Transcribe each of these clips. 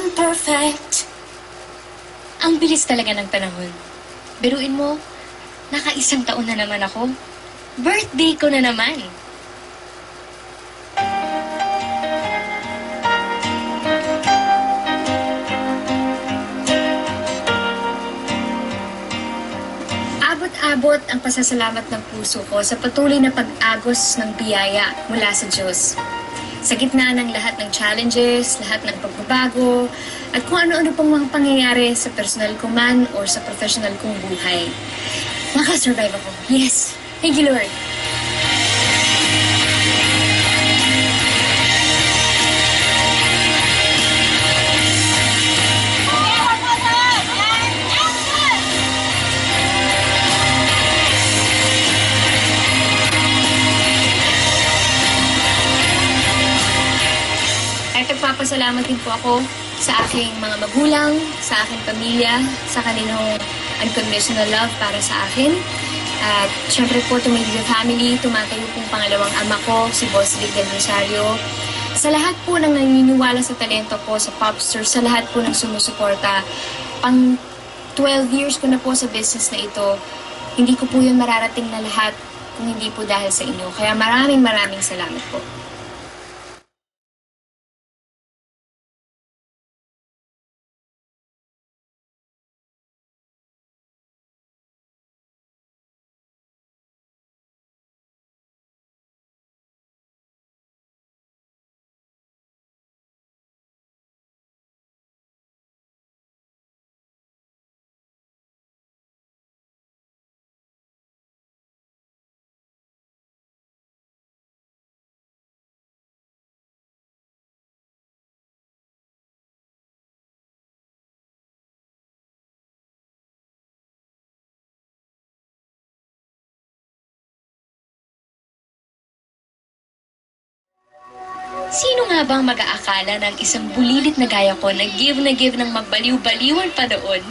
imperfect. Ang bilis talaga ng panahon. Biruin mo, naka-isang taon na naman ako. Birthday ko na naman. Abot-abot ang pasasalamat ng puso ko sa patuloy na pag-agos ng biyaya mula sa Diyos. Sa gitna ng lahat ng challenges, lahat ng pagbabago, at kung ano-ano pang mga pangyayari sa personal ko man o sa professional kong buhay. Nakasurvive ako. Yes! Thank you, Lord! At nagpapasalamat din po ako sa aking mga magulang, sa aking pamilya, sa kanilang unconditional love para sa akin. At syempre po, to my dear family, tumatayo pong pangalawang ama ko, si Boss Vic Del Rosario. Sa lahat po ng naniniwala sa talento ko, sa Popster, sa lahat po ng sumusuporta, pang 12 years ko na po sa business na ito, hindi ko po yun mararating na lahat kung hindi po dahil sa inyo. Kaya maraming salamat po. Sino nga bang mag-aakala ng isang bulilit na gaya ko na give ng magbaliw-baliwan pa doon?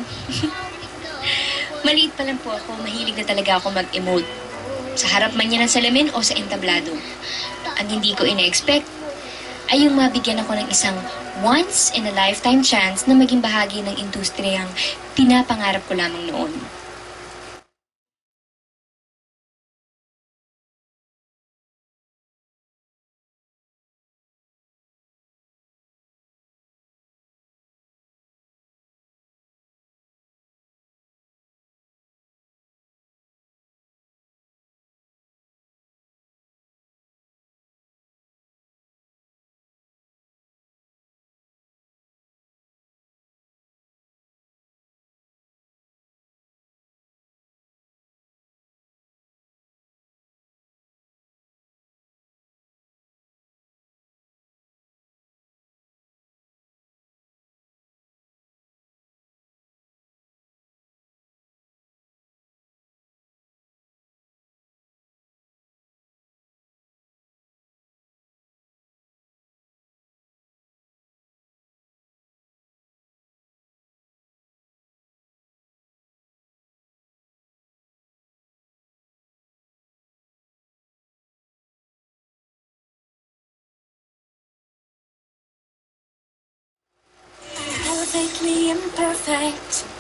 Maliit pa lang po ako, mahilig na talaga ako mag-emote. Sa harap man niya ng salamin o sa entablado. Ang hindi ko ina-expect ay yung mabigyan ako ng isang once-in-a-lifetime chance na maging bahagi ng industriyang pinapangarap ko lamang noon. Perfectly imperfect.